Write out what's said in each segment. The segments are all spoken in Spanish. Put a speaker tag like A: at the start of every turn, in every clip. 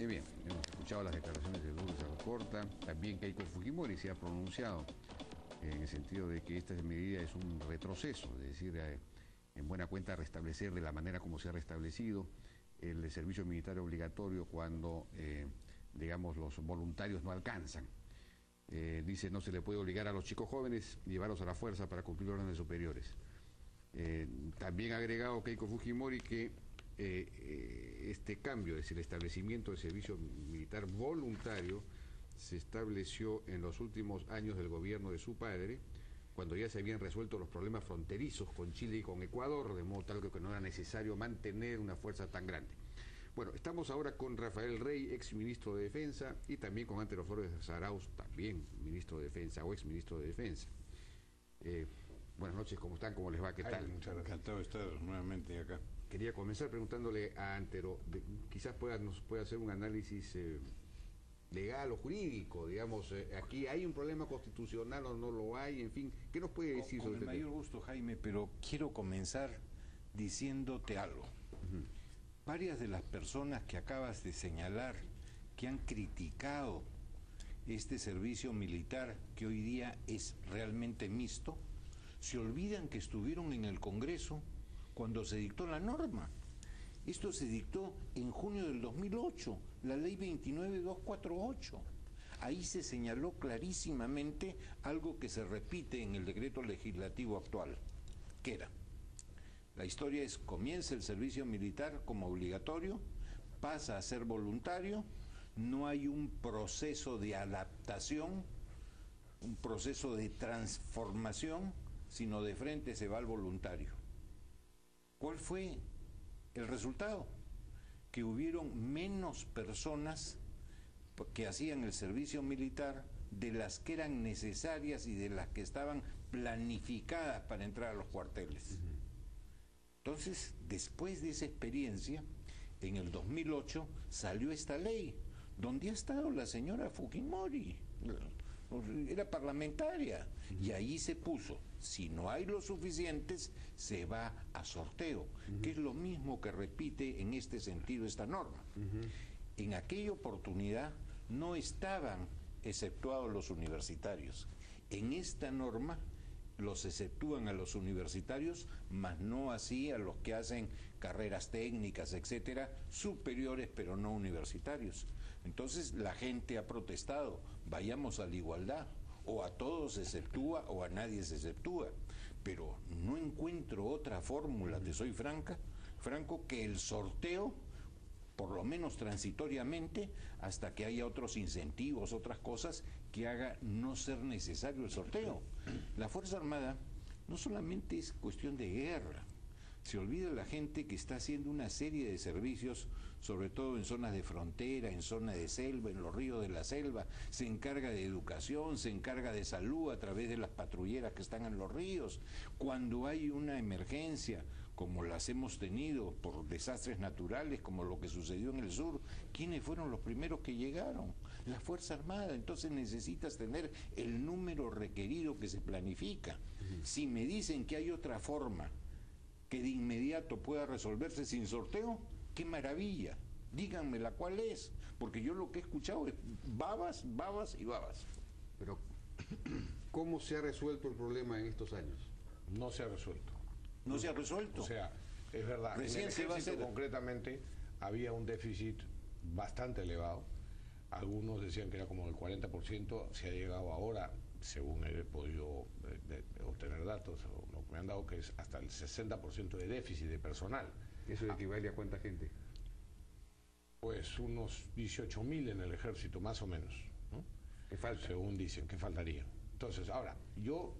A: Bien, hemos escuchado las declaraciones de Lourdes Alcorta, también Keiko Fujimori se ha pronunciado en el sentido de que esta medida es un retroceso, es decir, en buena cuenta restablecer de la manera como se ha restablecido el servicio militar obligatorio cuando, digamos, los voluntarios no alcanzan. Dice, no se le puede obligar a los chicos jóvenes llevarlos a la fuerza para cumplir órdenes superiores. También ha agregado Keiko Fujimori que este cambio, es decir, el establecimiento del servicio militar voluntario, se estableció en los últimos años del gobierno de su padre, cuando ya se habían resuelto los problemas fronterizos con Chile y con Ecuador, de modo tal que no era necesario mantener una fuerza tan grande. Bueno, estamos ahora con Rafael Rey, ex ministro de Defensa, y también con Antero Flores Zarauz, también ministro de Defensa o ex ministro de Defensa. Buenas noches, ¿cómo están? ¿Cómo les va? ¿Qué tal?
B: Muchas gracias. Encantado de estar nuevamente acá.
A: Quería comenzar preguntándole a Antero, quizás nos pueda hacer un análisis legal o jurídico, digamos, aquí hay un problema constitucional o no lo hay, en fin, ¿qué nos puede decir sobre
B: este tema? Con el mayor gusto, Jaime, pero quiero comenzar diciéndote algo. Varias de las personas que acabas de señalar, que han criticado este servicio militar, que hoy día es realmente mixto, se olvidan que estuvieron en el Congreso cuando se dictó la norma. Esto se dictó en junio del 2008, la ley 29248. Ahí se señaló clarísimamente algo que se repite en el decreto legislativo actual, que era, la historia es, comienza el servicio militar como obligatorio, pasa a ser voluntario, no hay un proceso de adaptación, un proceso de transformación, sino de frente se va al voluntario. ¿Cuál fue el resultado? Que hubieron menos personas que hacían el servicio militar de las que eran necesarias y de las que estaban planificadas para entrar a los cuarteles. Entonces, después de esa experiencia, en el 2008 salió esta ley. ¿Dónde ha estado la señora Fujimori? Era parlamentaria, y ahí se puso, si no hay los suficientes, se va a sorteo, que es lo mismo que repite en este sentido esta norma. En aquella oportunidad no estaban exceptuados los universitarios. En esta norma los exceptúan a los universitarios, mas no así a los que hacen carreras técnicas, etcétera, superiores pero no universitarios. Entonces la gente ha protestado, vayamos a la igualdad, o a todos se exceptúa o a nadie se exceptúa, pero no encuentro otra fórmula, te soy franco, que el sorteo, por lo menos transitoriamente, hasta que haya otros incentivos, otras cosas que haga no ser necesario el sorteo. La Fuerza Armada no solamente es cuestión de guerra, se olvida la gente que está haciendo una serie de servicios, sobre todo en zonas de frontera, en zonas de selva, en los ríos de la selva, se encarga de educación, se encarga de salud a través de las patrulleras que están en los ríos. Cuando hay una emergencia, como las hemos tenido por desastres naturales, como lo que sucedió en el sur, ¿quiénes fueron los primeros que llegaron? La Fuerza Armada. Entonces necesitas tener el número requerido que se planifica. Si me dicen que hay otra forma que de inmediato pueda resolverse sin sorteo, ¡qué maravilla! Díganmela cuál es, porque yo lo que he escuchado es babas, babas y babas.
A: Pero, ¿cómo se ha resuelto el problema en estos años?
B: No se ha resuelto.
C: ¿No se ha resuelto?
B: O sea, es verdad,
C: recién
B: en el
C: se va a hacer.
B: Concretamente había un déficit bastante elevado. Algunos decían que era como el 40%, se ha llegado ahora, según he podido obtener datos, o lo que me han dado, que es hasta el 60% de déficit de personal.
A: ¿Eso equivale a cuánta gente?
B: Pues unos 18.000 en el ejército, más o menos, ¿no?
A: ¿Qué falta?
B: Según dicen, ¿qué faltaría? Entonces, ahora, yo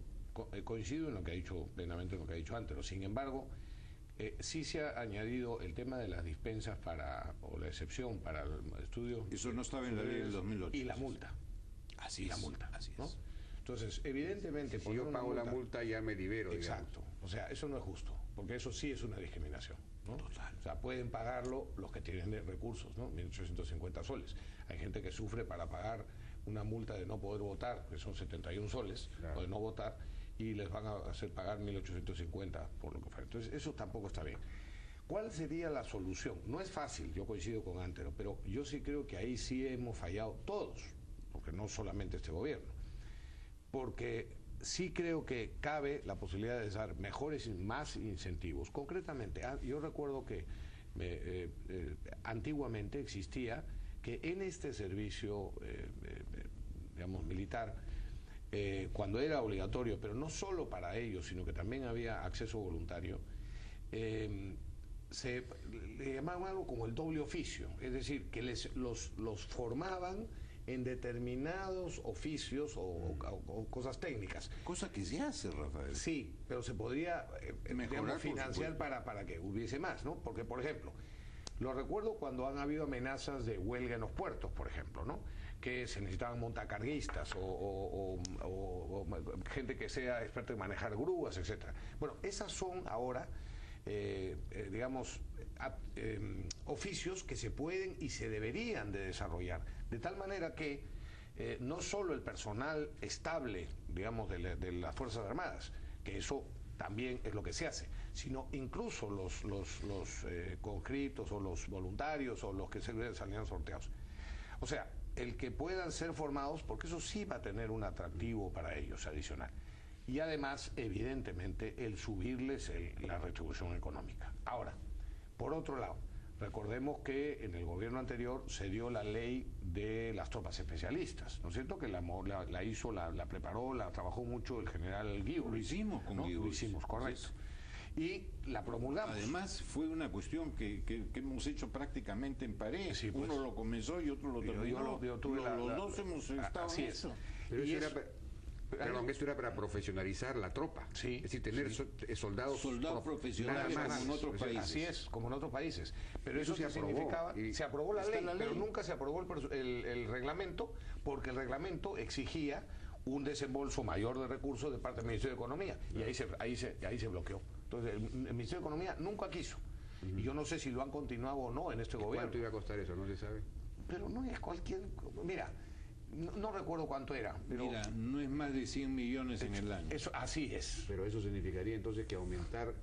B: coincido en lo que ha dicho, plenamente en lo que ha dicho antes, sin embargo, sí se ha añadido el tema de las dispensas o la excepción para el estudio.
C: Eso no estaba en la ley del 2008.
B: Y la multa.
C: Así es.
B: Así es. Entonces, evidentemente,
A: si yo pago la multa, ya me libero.
B: Exacto. Digamos. O sea, eso no es justo, porque eso sí es una discriminación, ¿no?
C: Total.
B: O sea, pueden pagarlo los que tienen recursos, ¿no? 1.850 soles. Hay gente que sufre para pagar una multa de no poder votar, que son 71 soles, claro, o de no votar, y les van a hacer pagar 1.850 por lo que fuera. Entonces, eso tampoco está bien.
D: ¿Cuál sería la solución? No es fácil, yo coincido con Antero, pero yo sí creo que ahí sí hemos fallado todos, porque no solamente este gobierno. Porque sí creo que cabe la posibilidad de dar mejores y más incentivos. Concretamente, yo recuerdo que antiguamente existía que en este servicio, digamos, militar, cuando era obligatorio, pero no solo para ellos, sino que también había acceso voluntario, le llamaban algo como el doble oficio, es decir, que los formaban en determinados oficios o cosas técnicas.
B: Cosa que se hace, Rafael.
D: Sí, pero se podría
B: Mejorar,
D: financiar para que hubiese más, ¿no? Porque, por ejemplo, lo recuerdo cuando han habido amenazas de huelga en los puertos, por ejemplo, ¿no? Que se necesitaban montacarguistas o gente que sea experta en manejar grúas, etcétera. Bueno, esas son ahora, digamos, oficios que se pueden y se deberían de desarrollar, de tal manera que no solo el personal estable, digamos, de las Fuerzas Armadas, que eso también es lo que se hace, sino incluso los conscriptos o los voluntarios o los que salían sorteados. O sea, el que puedan ser formados, porque eso sí va a tener un atractivo para ellos adicional. Y además, evidentemente, el subirles la retribución económica. Ahora, por otro lado, recordemos que en el gobierno anterior se dio la ley de las tropas especialistas, ¿no es cierto? Que la hizo, la preparó, la trabajó mucho el general Guido.
B: Lo hicimos con
D: ¿no?
B: Guido.
D: Lo hicimos, correcto.
B: Sí.
D: Y la promulgamos.
B: Además, fue una cuestión que hemos hecho prácticamente en pared.
D: Sí, pues.
B: Uno lo comenzó y otro lo terminó.
D: Yo tuve
B: los dos hemos estado
D: así
B: en
D: es.
B: eso.
A: Pero
D: Y
A: eso
D: eso-
A: perdón, esto era para profesionalizar la tropa.
D: Sí,
A: es decir, tener soldados
B: profesionales
A: nada más.
B: como en otros países.
D: Así es, como en otros países. Pero
A: Eso
D: eso,
A: se
D: ¿qué
A: aprobó,
D: significaba?
A: y
D: Se aprobó la
B: está
D: ley,
B: la
D: pero
B: ley.
D: nunca se aprobó el reglamento, porque el reglamento exigía un desembolso mayor de recursos de parte del Ministerio de Economía, y ahí se bloqueó. Entonces, el Ministerio de Economía nunca quiso. Y yo no sé si lo han continuado o no en este gobierno.
A: ¿Cuánto iba a costar eso? No se sabe.
D: Pero no es cualquier... Mira, no recuerdo cuánto era, pero...
B: Mira, no es más de 100 millones en el año.
D: Eso, así es.
A: Pero eso significaría entonces que aumentar...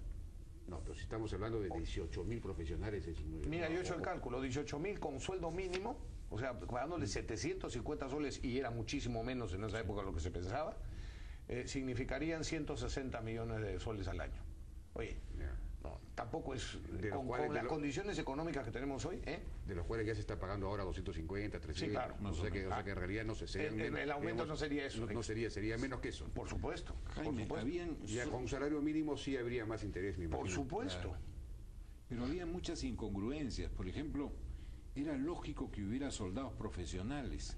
A: No, pero si estamos hablando de 18.000 profesionales...
D: Mira, yo he hecho el cálculo, 18.000 con sueldo mínimo, o sea, pagándole 750 soles, y era muchísimo menos en esa época lo que se pensaba, significarían 160 millones de soles al año. Oye,
A: Ya.
D: no, tampoco es...
A: De los
D: Con
A: cuales-
D: las condiciones económicas que tenemos hoy,
A: De los cuales ya se está pagando ahora 250, 300.
D: claro.
A: O sea que en realidad no se sería...
D: El aumento no sería eso.
A: No sería menos que eso.
D: Por supuesto,
B: Jaime,
D: por supuesto.
B: habían
A: Ya con un salario mínimo sí habría más interés, me imagino.
D: Por supuesto.
B: Pero había muchas incongruencias. Por ejemplo, era lógico que hubiera soldados profesionales,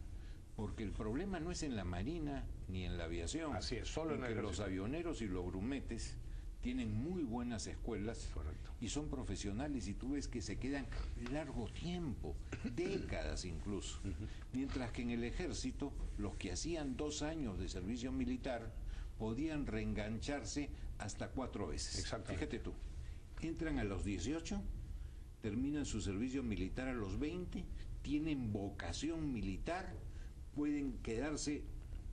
B: porque el problema no es en la marina ni en la aviación.
D: Así es, solo en el
B: que los
D: ejército.
B: avioneros y los grumetes tienen muy buenas escuelas.
D: Correcto.
B: Y son profesionales, y tú ves que se quedan largo tiempo, décadas incluso. Mientras que en el ejército, los que hacían 2 años de servicio militar podían reengancharse hasta 4 veces.
D: Exactamente.
B: Fíjate tú, entran a los 18, terminan su servicio militar a los 20, tienen vocación militar, pueden quedarse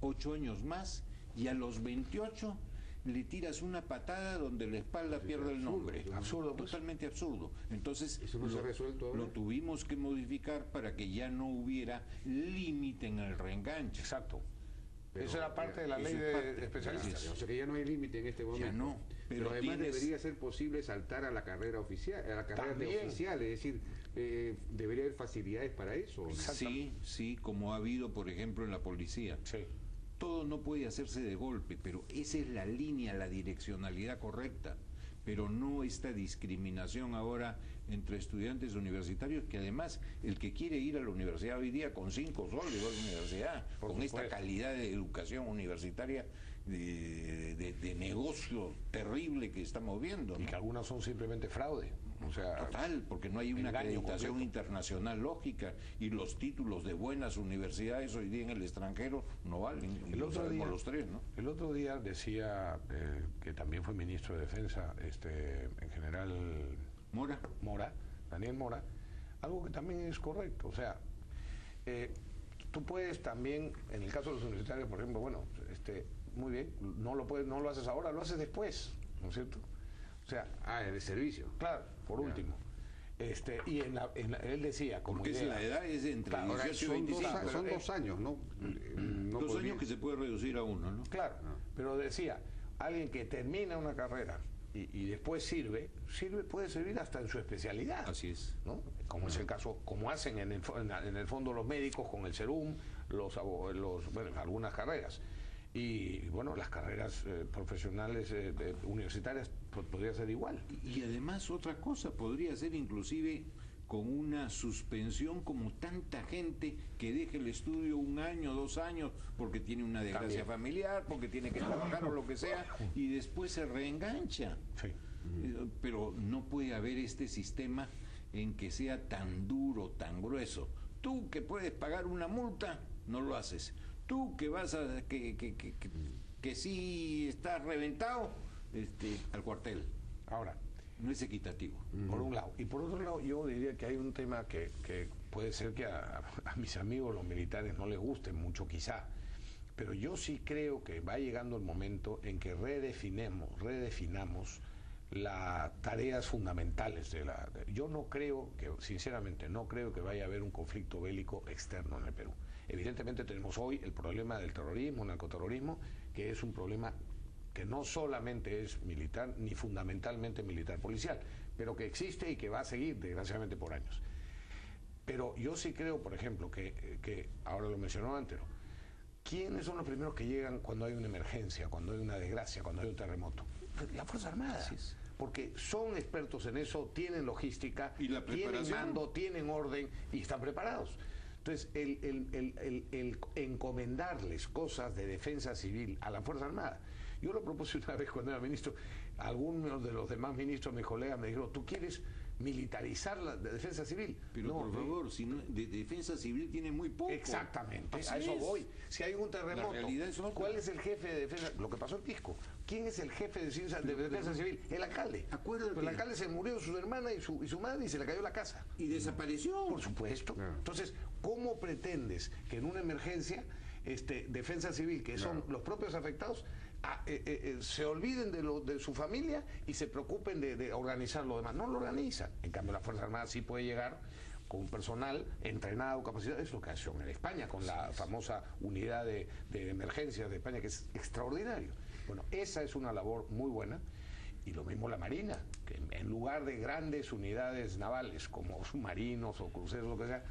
B: 8 años más, y a los 28 le tiras una patada donde la espalda pierde el nombre.
D: Absurdo, pues.
B: Totalmente absurdo. Entonces,
A: ¿Eso no se ha resuelto ahora?
B: lo tuvimos que modificar para que ya no hubiera límite en el reenganche.
D: Exacto.
A: Pero,
D: Eso era parte de la
B: eso
D: ley
B: es
D: de
B: parte.
D: especialistas.
B: Así
A: O sea que ya no hay límite en este momento.
B: no,
A: Pero además
B: tienes-
A: debería ser posible saltar a la carrera oficial, a la carrera de
D: También.
A: oficial, es decir, debería haber facilidades para eso.
B: Sí, sí, como ha habido, por ejemplo, en la policía.
D: Sí.
B: Todo no puede hacerse de golpe, pero esa es la línea, la direccionalidad correcta. Pero no esta discriminación ahora entre estudiantes universitarios, que además el que quiere ir a la universidad hoy día con 5 soles va a la universidad,
D: Por
B: con esta
D: supuesto.
B: calidad de educación universitaria de negocio terrible que estamos viendo.
D: Y
B: ¿no?
D: que algunas son simplemente fraude. O sea,
B: Total, porque no hay una
D: engaño
B: acreditación
D: completo.
B: internacional lógica, y los títulos de buenas universidades hoy día en el extranjero no valen. Y
D: El
B: lo
D: otro
B: sabemos
D: día-
B: los tres, ¿no?
D: el otro día decía que también fue ministro de Defensa, en general
B: Mora,
D: Daniel Mora, algo que también es correcto. O sea, tú puedes también, en el caso de los universitarios, por ejemplo, bueno, muy bien, no lo haces ahora, lo haces después, ¿no es cierto? O sea,
A: Ah, el servicio.
D: claro, por último. Y él decía, como
B: porque
D: idea,
B: la edad es entre
D: claro,
B: 18 y
A: Son
B: 25.
A: son 2 años, ¿no? No
B: 2
A: podría-
B: años que se puede reducir a 1, ¿no?
D: claro, pero decía, alguien que termina una carrera y después puede servir hasta en su especialidad.
B: Así es.
D: ¿No? Como es el caso, como hacen en el fondo los médicos con el SERUM, bueno, algunas carreras. Y bueno, las carreras profesionales universitarias podría ser igual.
B: Y además otra cosa, podría ser inclusive con una suspensión como tanta gente que deje el estudio 1 año, 2 años, porque tiene una desgracia
D: También.
B: familiar, porque tiene que trabajar o lo que sea, y después se reengancha.
D: Sí.
B: Pero no puede haber este sistema en que sea tan duro, tan grueso. Tú que puedes pagar una multa, no lo haces. Tú que vas a que sí estás reventado, al cuartel.
D: Ahora,
B: No es equitativo.
D: por un lado. Y por otro lado, yo diría que hay un tema que puede ser que a mis amigos los militares no les guste mucho quizá, pero yo sí creo que va llegando el momento en que redefinamos las tareas fundamentales yo no creo sinceramente, no creo que vaya a haber un conflicto bélico externo en el Perú. Evidentemente tenemos hoy el problema del terrorismo, narcoterrorismo, que es un problema que no solamente es militar, ni fundamentalmente militar policial, pero que existe y que va a seguir, desgraciadamente, por años. Pero yo sí creo, por ejemplo, que ahora lo mencionó antes, ¿quiénes son los primeros que llegan cuando hay una emergencia, cuando hay una desgracia, cuando hay un terremoto? La Fuerza Armada. Porque son expertos en eso, tienen logística,
B: ¿Y la
D: tienen
B: preparación?
D: mando, tienen orden y están preparados. Entonces, el encomendarles cosas de defensa civil a la Fuerza Armada. Yo lo propuse una vez cuando era ministro. Algunos de los demás ministros, mis colegas, me dijeron, ¿tú quieres militarizar la defensa civil?
B: Pero
D: No,
B: por favor, si no, de defensa civil tiene muy poco.
D: exactamente,
B: Así
D: a eso
B: es.
D: voy. Si hay un terremoto,
B: La realidad es otra.
D: ¿cuál es el jefe de defensa? Lo que pasó en Pisco. ¿Quién es el jefe de defensa civil? El alcalde.
B: Acuérdate.
D: Pero el alcalde se murió su hermana y su madre y se le cayó la casa.
B: Y desapareció.
D: Por supuesto.
A: Claro.
D: Entonces, ¿cómo pretendes que en una emergencia defensa civil, que son los propios afectados, se olviden de su familia y se preocupen de organizar lo demás? No lo organizan. En cambio, la Fuerza Armada sí puede llegar con un personal entrenado, capacitado. Es lo que hacen en España con la famosa unidad de emergencias de España, que es extraordinario. Bueno, esa es una labor muy buena. Y lo mismo la Marina, que en lugar de grandes unidades navales como submarinos o cruceros, lo que sea,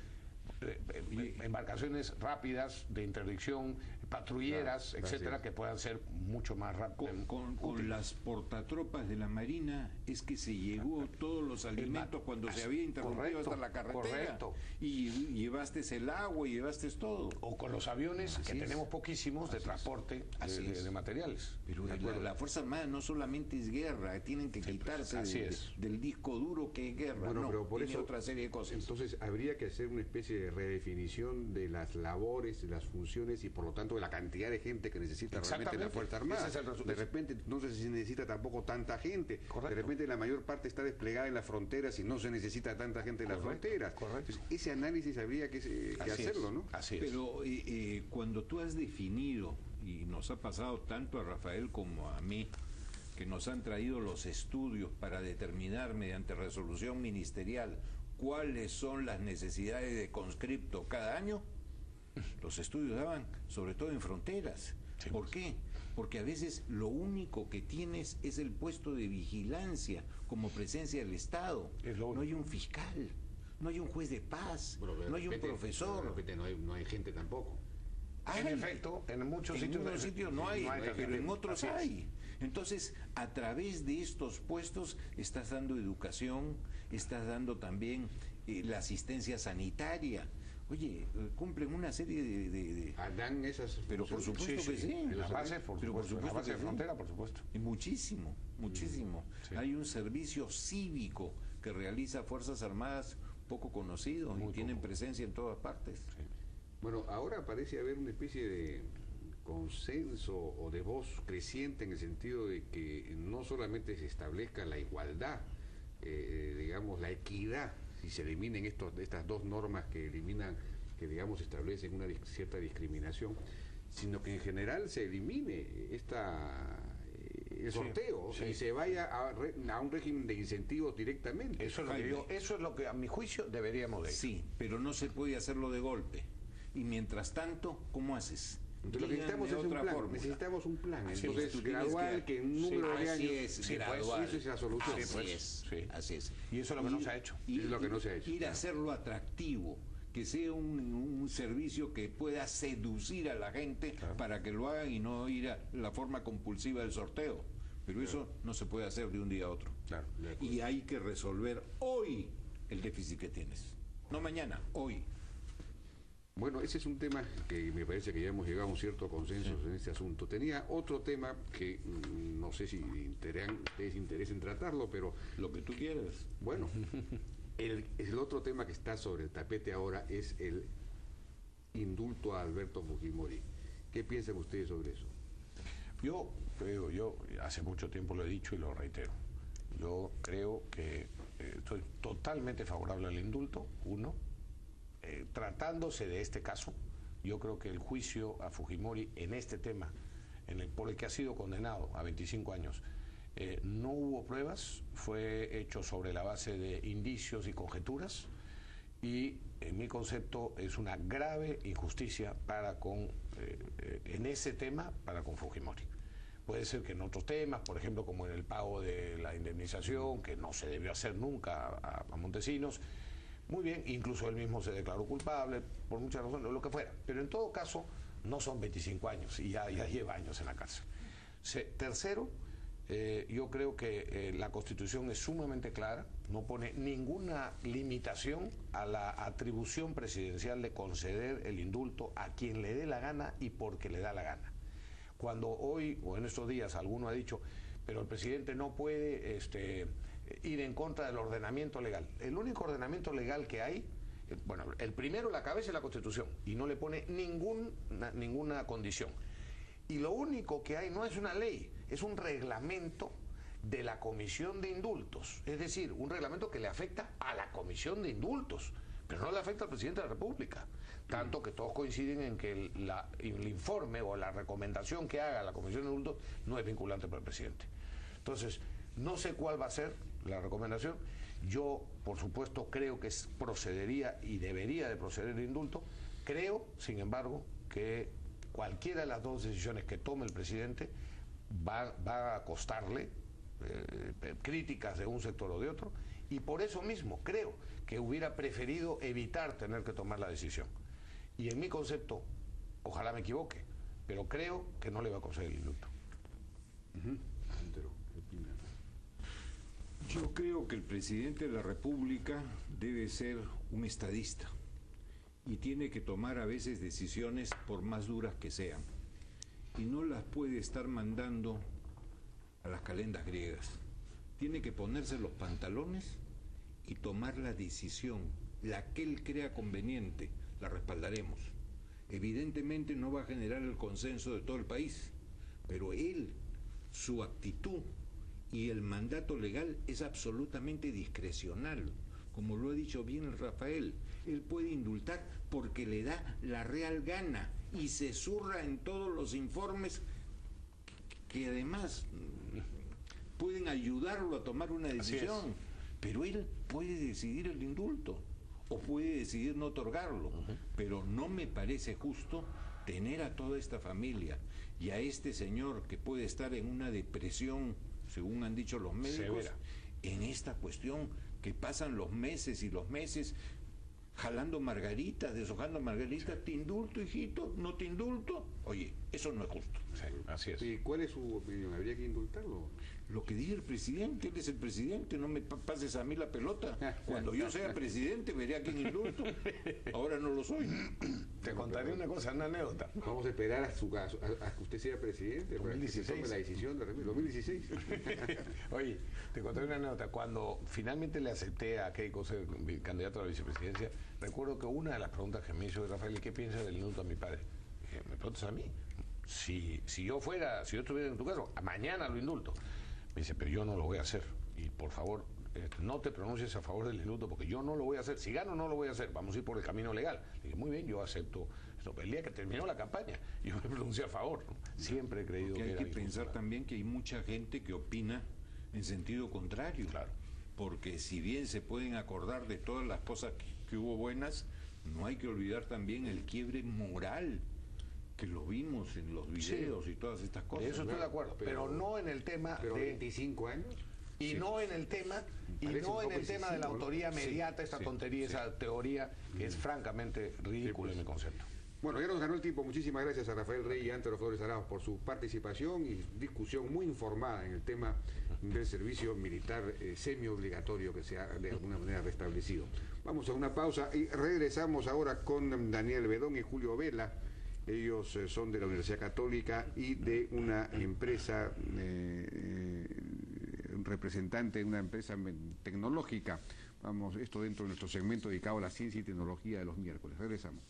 D: embarcaciones rápidas de interdicción, patrulleras,
A: Claro,
D: etcétera,
A: así es.
D: que puedan ser mucho más rápidas.
B: Con las portatropas de la Marina es que se llevó todos los alimentos cuando se había interrumpido
D: Correcto,
B: hasta la carretera.
D: correcto.
B: Y llevaste el agua y llevaste todo.
D: O con los aviones, que
B: es.
D: tenemos poquísimos de transporte de materiales.
B: Pero la Fuerza Armada no solamente es guerra, tienen que quitarse
D: así es.
B: del disco duro que es guerra.
A: Bueno,
B: no,
A: pero por
B: tiene
A: eso,
B: otra serie de cosas.
A: Entonces habría que hacer una especie de redefinición de las labores, de las funciones y por lo tanto de la cantidad de gente que necesita realmente la
D: Exactamente.
A: Fuerza Armada.
D: Ese es el resultado.
A: De repente no se necesita tampoco tanta gente.
D: Correcto.
A: De repente la mayor parte está desplegada en las fronteras y no se necesita tanta gente en las
D: Correcto,
A: fronteras.
D: correcto.
A: Entonces, ese análisis habría que
D: Así
A: hacerlo,
D: es,
A: ¿no?
D: Así es.
B: Pero cuando tú has definido, y nos ha pasado tanto a Rafael como a mí, que nos han traído los estudios para determinar mediante resolución ministerial cuáles son las necesidades de conscripto cada año, los estudios daban, sobre todo en fronteras.
D: Sí,
B: ¿Por
D: pues.
B: qué? Porque a veces lo único que tienes es el puesto de vigilancia como presencia del Estado.
D: Es lo único.
B: No hay un fiscal, no hay un juez de paz,
A: Bueno, de
B: no hay un
A: repente-
B: profesor.
A: De repente no hay gente tampoco.
D: En
B: Hay.
D: efecto, en muchos
B: En
D: sitios,
B: unos sitios no hay, pero
D: también.
B: en otros
D: Así es.
B: hay. Entonces, a través de estos puestos estás dando educación, estás dando también la asistencia sanitaria. Oye, cumplen una serie de
A: Dan esas
B: Pero por
A: funciones.
B: supuesto que sí.
D: En las bases, por
B: Pero
D: supuesto. En la base
B: que
D: de
B: sí.
D: frontera, por supuesto.
B: Y muchísimo, muchísimo.
D: Sí.
B: Hay un servicio cívico que realiza Fuerzas Armadas poco conocido
D: Muy
B: y tienen
D: poco.
B: presencia en todas partes.
A: Bueno, ahora parece haber una especie de consenso o de voz creciente en el sentido de que no solamente se establezca la igualdad, digamos, la equidad, si se eliminen estas dos normas que eliminan, que digamos establecen una cierta discriminación, sino que en general se elimine el sorteo y se vaya a un régimen de incentivos directamente.
D: Eso es lo que a mi juicio deberíamos de ir.
B: Sí, pero no se puede hacerlo de golpe. Y mientras tanto, ¿cómo haces?
A: Entonces, lo que necesitamos es un plan. Necesitamos un plan. Entonces,
B: tú
A: gradual, que en un número de años.
B: gradual.
A: Esa es la solución.
B: Así es.
D: Y eso es lo que no se ha hecho.
B: Y,
A: es lo que no se ha hecho.
B: Ir a hacerlo atractivo, que sea un servicio que pueda seducir a la gente para que lo hagan y no ir a la forma compulsiva del sorteo. Pero eso no se puede hacer de un día a otro.
A: Claro,
B: y hay que resolver hoy el déficit que tienes. No mañana, hoy.
A: Bueno, ese es un tema que me parece que ya hemos llegado a un cierto consenso en este asunto. Tenía otro tema que no sé si ustedes interesen tratarlo, pero...
B: Lo que tú quieras.
A: Bueno, el otro tema que está sobre el tapete ahora es el indulto a Alberto Fujimori. ¿Qué piensan ustedes sobre eso?
D: Yo hace mucho tiempo lo he dicho y lo reitero. Yo creo que estoy totalmente favorable al indulto, tratándose de este caso. Yo creo que el juicio a Fujimori en este tema, por el que ha sido condenado a 25 años, no hubo pruebas, fue hecho sobre la base de indicios y conjeturas, y en mi concepto es una grave injusticia en ese tema para con Fujimori. Puede ser que en otros temas, por ejemplo, como en el pago de la indemnización, que no se debió hacer nunca a Montesinos, muy bien, incluso él mismo se declaró culpable, por muchas razones, lo que fuera. Pero en todo caso, no son 25 años y ya lleva años en la cárcel. Tercero, yo creo que la Constitución es sumamente clara, no pone ninguna limitación a la atribución presidencial de conceder el indulto a quien le dé la gana y porque le da la gana. Cuando hoy o en estos días alguno ha dicho, pero el presidente no puede ir en contra del ordenamiento legal. El único ordenamiento legal que hay, bueno, el primero, la cabeza, es la Constitución, y no le pone ninguna condición. Y lo único que hay no es una ley, es un reglamento de la Comisión de Indultos, es decir, un reglamento que le afecta a la Comisión de Indultos, pero no le afecta al presidente de la República. Tanto que todos coinciden en que el informe o la recomendación que haga la Comisión de Indultos no es vinculante para el presidente. Entonces, no sé cuál va a ser la recomendación. Yo, por supuesto, creo que procedería y debería de proceder el indulto. Creo, sin embargo, que cualquiera de las dos decisiones que tome el presidente va a costarle críticas de un sector o de otro, y por eso mismo creo que hubiera preferido evitar tener que tomar la decisión. Y en mi concepto, ojalá me equivoque, pero creo que no le va a conceder el indulto.
B: Yo creo que el presidente de la República debe ser un estadista y tiene que tomar a veces decisiones por más duras que sean, y no las puede estar mandando a las calendas griegas. Tiene que ponerse los pantalones y tomar la decisión, la que él crea conveniente. La respaldaremos. Evidentemente no va a generar el consenso de todo el país, pero él, su actitud y el mandato legal es absolutamente discrecional. Como lo ha dicho bien el Rafael, él puede indultar porque le da la real gana y se zurra en todos los informes que además pueden ayudarlo a tomar una decisión. Pero él puede decidir el indulto o puede decidir no otorgarlo. Pero no me parece justo tener a toda esta familia y a este señor que puede estar en una depresión, según han dicho los médicos, severa, en esta cuestión que pasan los meses y los meses jalando margaritas, deshojando margaritas. ¿Te indulto, hijito? ¿No te indulto? Oye, eso no es justo.
D: Sí, así es.
A: ¿Y cuál es su opinión? ¿Habría que indultarlo?
B: Lo que diga el presidente, él es el presidente, no me pases a mí la pelota. Cuando yo sea presidente veré a quién indulto. Ahora no lo soy.
D: Te contaré una cosa, una anécdota.
A: Vamos a esperar a que usted sea presidente
D: 2016.
A: para que se tome la decisión de 2016.
D: Oye, te contaré una anécdota. Cuando finalmente le acepté a Keiko ser candidato a la vicepresidencia, recuerdo que una de las preguntas que me hizo Rafael: ¿qué piensa del indulto a mi padre? Dije, ¿me preguntas a mí? Si yo estuviera en tu caso, mañana lo indulto. Me dice, pero yo no lo voy a hacer. Y por favor, no te pronuncies a favor del indulto porque yo no lo voy a hacer. Si gano, no lo voy a hacer. Vamos a ir por el camino legal. Le dije, muy bien, yo acepto esto. El día que terminó la campaña, yo me pronuncié a favor, ¿no? Siempre he creído
B: Porque
D: que
B: hay
D: era
B: que pensar
D: inconstitucional.
B: también que hay mucha gente que opina en sentido contrario.
D: Claro.
B: Porque si bien se pueden acordar de todas las cosas que hubo buenas, no hay que olvidar también el quiebre moral que lo vimos en los videos y todas estas cosas.
D: Eso estoy de acuerdo, pero no en el tema
A: Pero
D: de...
A: 25 años.
D: Y no en el tema, y
A: Parece
D: no
A: un
D: en
A: poco
D: el tema de la
A: excesivo, ¿no?
D: autoría
A: Sí,
D: mediata, esta
A: sí,
D: tontería,
A: sí.
D: esa teoría que es francamente ridícula en mi concepto.
A: Bueno, ya nos ganó el tiempo. Muchísimas gracias a Rafael Rey y a Antero Flores Arauz por su participación y discusión muy informada en el tema del servicio militar semi-obligatorio que se ha de alguna manera restablecido. Vamos a una pausa y regresamos ahora con Daniel Bedón y Julio Vela. Ellos son de la Universidad Católica y de una empresa, un representante de una empresa tecnológica. Vamos, esto dentro de nuestro segmento dedicado a la ciencia y tecnología de los miércoles. Regresamos.